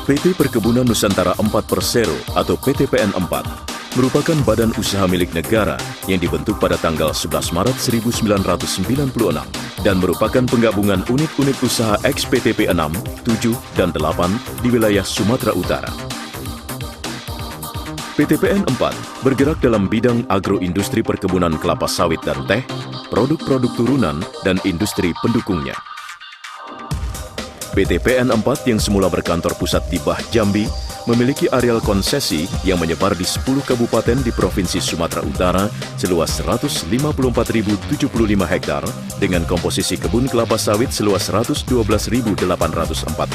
PT Perkebunan Nusantara 4 Persero atau PTPN 4 merupakan badan usaha milik negara yang dibentuk pada tanggal 11 Maret 1996 dan merupakan penggabungan unit-unit usaha ex-PTP 6, 7, dan 8 di wilayah Sumatera Utara. PTPN 4 bergerak dalam bidang agroindustri perkebunan kelapa sawit dan teh, produk-produk turunan, dan industri pendukungnya. PTPN 4 yang semula berkantor pusat di Bah Jambi memiliki areal konsesi yang menyebar di 10 kabupaten di Provinsi Sumatera Utara seluas 154.075 hektar dengan komposisi kebun kelapa sawit seluas 112.804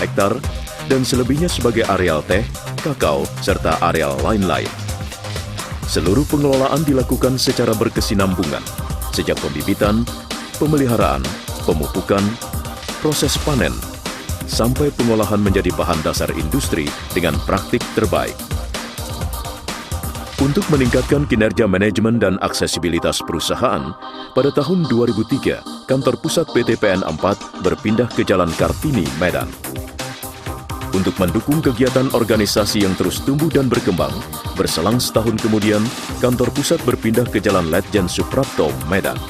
hektar dan selebihnya sebagai areal teh, kakao, serta areal lain-lain. Seluruh pengelolaan dilakukan secara berkesinambungan, sejak pembibitan, pemeliharaan, pemupukan, proses panen, sampai pengolahan menjadi bahan dasar industri dengan praktik terbaik. Untuk meningkatkan kinerja manajemen dan aksesibilitas perusahaan, pada tahun 2003, kantor pusat PTPN 4 berpindah ke Jalan Kartini, Medan. Untuk mendukung kegiatan organisasi yang terus tumbuh dan berkembang, berselang setahun kemudian, kantor pusat berpindah ke Jalan Letjen Suprapto, Medan.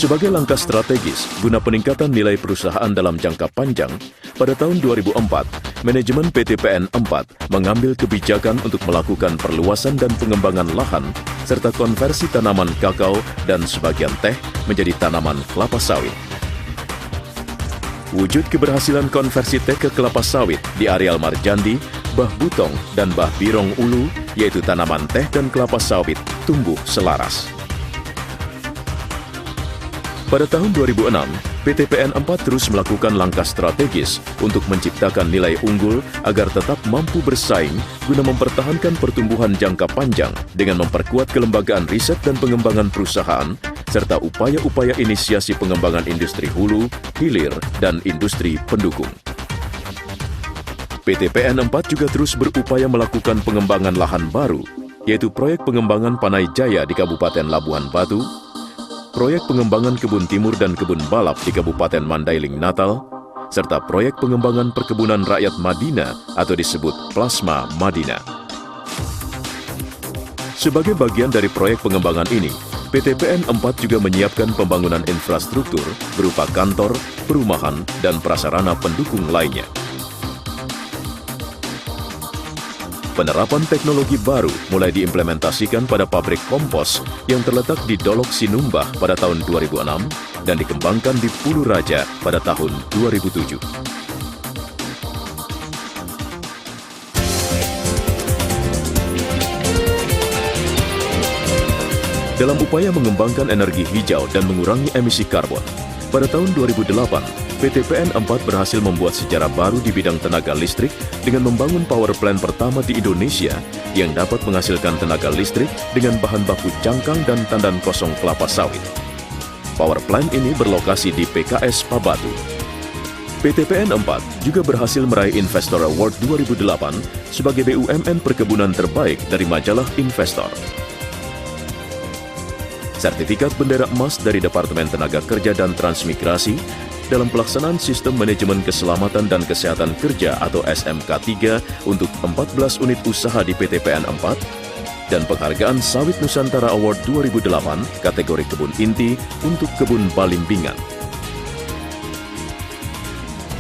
Sebagai langkah strategis guna peningkatan nilai perusahaan dalam jangka panjang, pada tahun 2004, manajemen PTPN 4 mengambil kebijakan untuk melakukan perluasan dan pengembangan lahan, serta konversi tanaman kakao dan sebagian teh menjadi tanaman kelapa sawit. Wujud keberhasilan konversi teh ke kelapa sawit di areal Marjandi, Bah Butong, dan Bah Birong Ulu, yaitu tanaman teh dan kelapa sawit, tumbuh selaras. Pada tahun 2006, PTPN 4 terus melakukan langkah strategis untuk menciptakan nilai unggul agar tetap mampu bersaing guna mempertahankan pertumbuhan jangka panjang dengan memperkuat kelembagaan riset dan pengembangan perusahaan, serta upaya-upaya inisiasi pengembangan industri hulu, hilir, dan industri pendukung. PTPN 4 juga terus berupaya melakukan pengembangan lahan baru, yaitu proyek pengembangan Panai Jaya di Kabupaten Labuhan Batu, proyek pengembangan kebun timur dan kebun balap di Kabupaten Mandailing Natal, serta proyek pengembangan perkebunan rakyat Madina atau disebut Plasma Madina. Sebagai bagian dari proyek pengembangan ini, PTPN 4 juga menyiapkan pembangunan infrastruktur berupa kantor, perumahan, dan prasarana pendukung lainnya. Penerapan teknologi baru mulai diimplementasikan pada pabrik kompos yang terletak di Dolok Sinumbah pada tahun 2006 dan dikembangkan di Pulu Raja pada tahun 2007. Dalam upaya mengembangkan energi hijau dan mengurangi emisi karbon, pada tahun 2008, PTPN 4 berhasil membuat sejarah baru di bidang tenaga listrik dengan membangun power plant pertama di Indonesia yang dapat menghasilkan tenaga listrik dengan bahan baku cangkang dan tandan kosong kelapa sawit. Power plant ini berlokasi di PKS Pabatu. PTPN 4 juga berhasil meraih Investor Award 2008 sebagai BUMN perkebunan terbaik dari majalah Investor. Sertifikat bendera emas dari Departemen Tenaga Kerja dan Transmigrasi dalam pelaksanaan Sistem Manajemen Keselamatan dan Kesehatan Kerja atau SMK 3 untuk 14 unit usaha di PTPN 4, dan penghargaan Sawit Nusantara Award 2008 kategori kebun inti untuk kebun Balimbingan.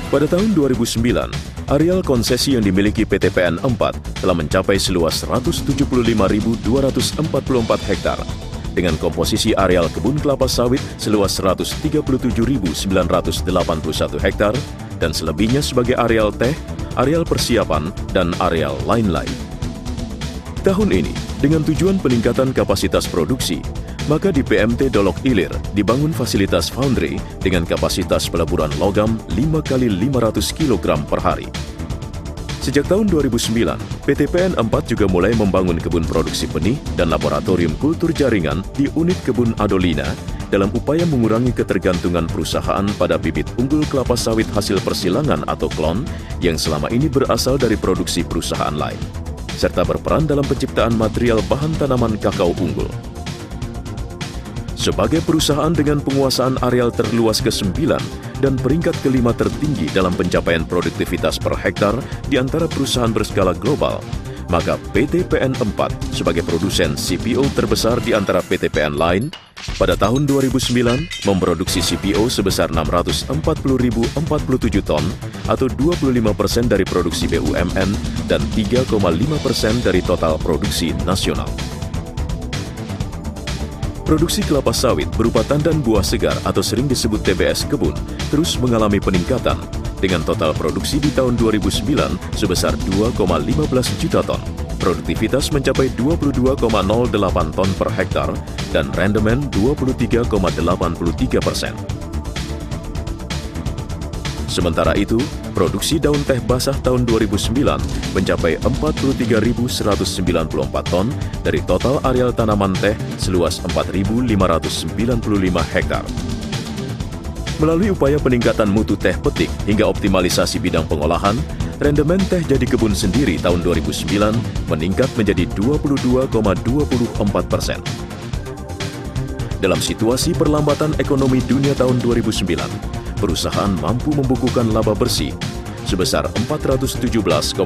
Pada tahun 2009, areal konsesi yang dimiliki PTPN 4 telah mencapai seluas 175.244 hektar, dengan komposisi areal kebun kelapa sawit seluas 137.981 hektar dan selebihnya sebagai areal teh, areal persiapan, dan areal lain-lain. Tahun ini, dengan tujuan peningkatan kapasitas produksi, maka di PMT Dolok Ilir dibangun fasilitas foundry dengan kapasitas peleburan logam 5 kali 500 kg per hari. Sejak tahun 2009, PTPN 4 juga mulai membangun kebun produksi benih dan laboratorium kultur jaringan di unit kebun Adolina dalam upaya mengurangi ketergantungan perusahaan pada bibit unggul kelapa sawit hasil persilangan atau klon yang selama ini berasal dari produksi perusahaan lain, serta berperan dalam penciptaan material bahan tanaman kakao unggul. Sebagai perusahaan dengan penguasaan areal terluas ke-9 dan peringkat kelima tertinggi dalam pencapaian produktivitas per hektar di antara perusahaan berskala global, maka PT PN 4 sebagai produsen CPO terbesar di antara PT-PN lain pada tahun 2009 memproduksi CPO sebesar 640.047 ton atau 25% dari produksi BUMN dan 3,5% dari total produksi nasional. Produksi kelapa sawit berupa tandan buah segar atau sering disebut TBS kebun terus mengalami peningkatan dengan total produksi di tahun 2009 sebesar 2,15 juta ton. Produktivitas mencapai 22,08 ton per hektar dan rendemen 23,83%. Sementara itu, produksi daun teh basah tahun 2009 mencapai 43.194 ton dari total areal tanaman teh seluas 4.595 hektar. Melalui upaya peningkatan mutu teh petik hingga optimalisasi bidang pengolahan, rendemen teh jadi kebun sendiri tahun 2009 meningkat menjadi 22,24%. Dalam situasi perlambatan ekonomi dunia tahun 2009, perusahaan mampu membukukan laba bersih sebesar 417,86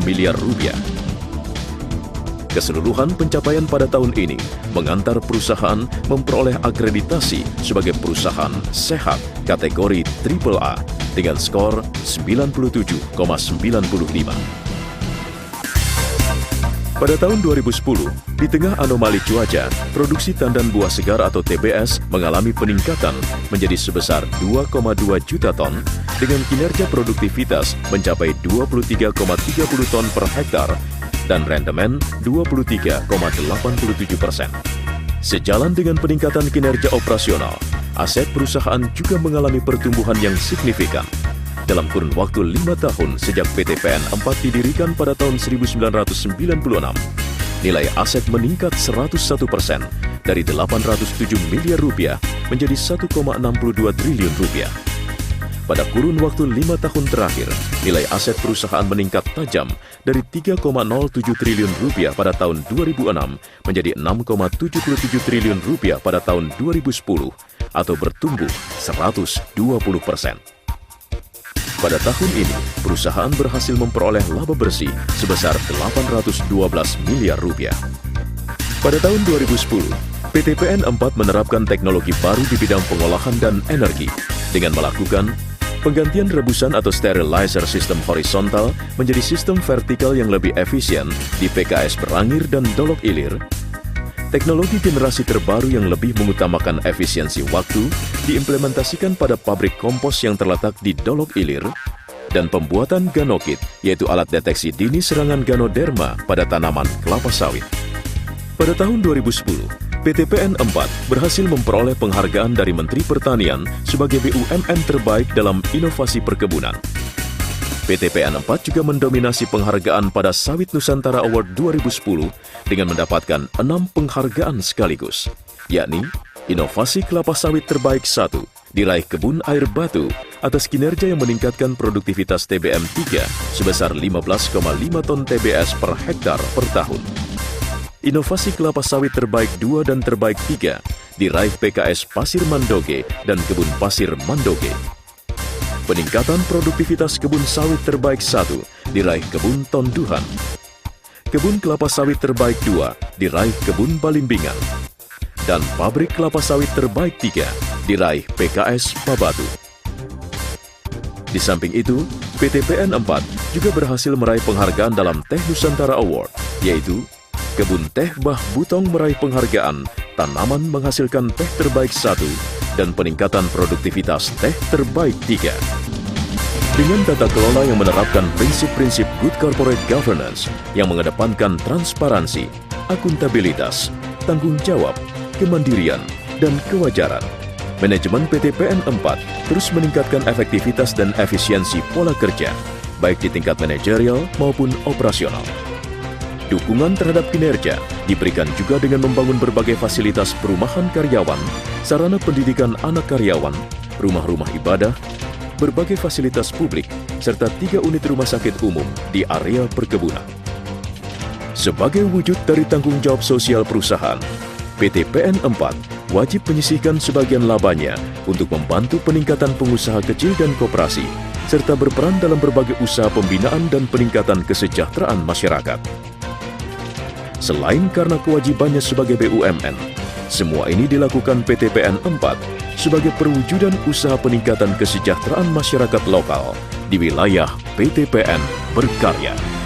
miliar rupiah. Keseluruhan pencapaian pada tahun ini mengantar perusahaan memperoleh akreditasi sebagai perusahaan sehat kategori AAA dengan skor 97,95. Pada tahun 2010, di tengah anomali cuaca, produksi tandan buah segar atau TBS mengalami peningkatan menjadi sebesar 2,2 juta ton dengan kinerja produktivitas mencapai 23,30 ton per hektar dan rendemen 23,87%. Sejalan dengan peningkatan kinerja operasional, aset perusahaan juga mengalami pertumbuhan yang signifikan. Dalam kurun waktu 5 tahun sejak PT PN 4 didirikan pada tahun 1996, nilai aset meningkat 101% dari 807 miliar rupiah menjadi 1,62 triliun rupiah. Pada kurun waktu 5 tahun terakhir, nilai aset perusahaan meningkat tajam dari 3,07 triliun rupiah pada tahun 2006 menjadi 6,77 triliun rupiah pada tahun 2010 atau bertumbuh 120%. Pada tahun ini, perusahaan berhasil memperoleh laba bersih sebesar 812 miliar rupiah. Pada tahun 2010, PT PN 4 menerapkan teknologi baru di bidang pengolahan dan energi dengan melakukan penggantian rebusan atau sterilizer sistem horizontal menjadi sistem vertikal yang lebih efisien di PKS Berangir dan Dolok Ilir. Teknologi generasi terbaru yang lebih mengutamakan efisiensi waktu diimplementasikan pada pabrik kompos yang terletak di Dolok Ilir dan pembuatan ganokit, yaitu alat deteksi dini serangan ganoderma pada tanaman kelapa sawit. Pada tahun 2010, PT PN 4 berhasil memperoleh penghargaan dari Menteri Pertanian sebagai BUMN terbaik dalam inovasi perkebunan. PT PN 4 juga mendominasi penghargaan pada Sawit Nusantara Award 2010 dengan mendapatkan 6 penghargaan sekaligus, yakni Inovasi Kelapa Sawit Terbaik 1 diraih Kebun Air Batu atas kinerja yang meningkatkan produktivitas TBM 3 sebesar 15,5 ton TBS per hektar per tahun. Inovasi Kelapa Sawit Terbaik 2 dan Terbaik 3 diraih PKS Pasir Mandoge dan Kebun Pasir Mandoge. Peningkatan produktivitas Kebun Sawit Terbaik 1 diraih Kebun Tonduhan. Kebun Kelapa Sawit Terbaik 2 diraih Kebun Balimbingan. Dan Pabrik Kelapa Sawit Terbaik 3 diraih PKS Pabatu. Di samping itu, PT PN 4 juga berhasil meraih penghargaan dalam Teh Nusantara Award, yaitu Kebun Teh Bah Butong meraih penghargaan Tanaman Menghasilkan Teh Terbaik 1 dan Peningkatan Produktivitas Teh Terbaik 3. Dengan tata kelola yang menerapkan prinsip-prinsip Good Corporate Governance yang mengedepankan transparansi, akuntabilitas, tanggung jawab, kemandirian, dan kewajaran, manajemen PT PN 4 terus meningkatkan efektivitas dan efisiensi pola kerja, baik di tingkat manajerial maupun operasional. Dukungan terhadap kinerja diberikan juga dengan membangun berbagai fasilitas perumahan karyawan, sarana pendidikan anak karyawan, rumah-rumah ibadah, berbagai fasilitas publik, serta 3 unit rumah sakit umum di area perkebunan. Sebagai wujud dari tanggung jawab sosial perusahaan, PT PN 4 wajib menyisihkan sebagian labanya untuk membantu peningkatan pengusaha kecil dan koperasi, serta berperan dalam berbagai usaha pembinaan dan peningkatan kesejahteraan masyarakat. Selain karena kewajibannya sebagai BUMN, semua ini dilakukan PT PN 4 sebagai perwujudan usaha peningkatan kesejahteraan masyarakat lokal di wilayah PT PN berkarya.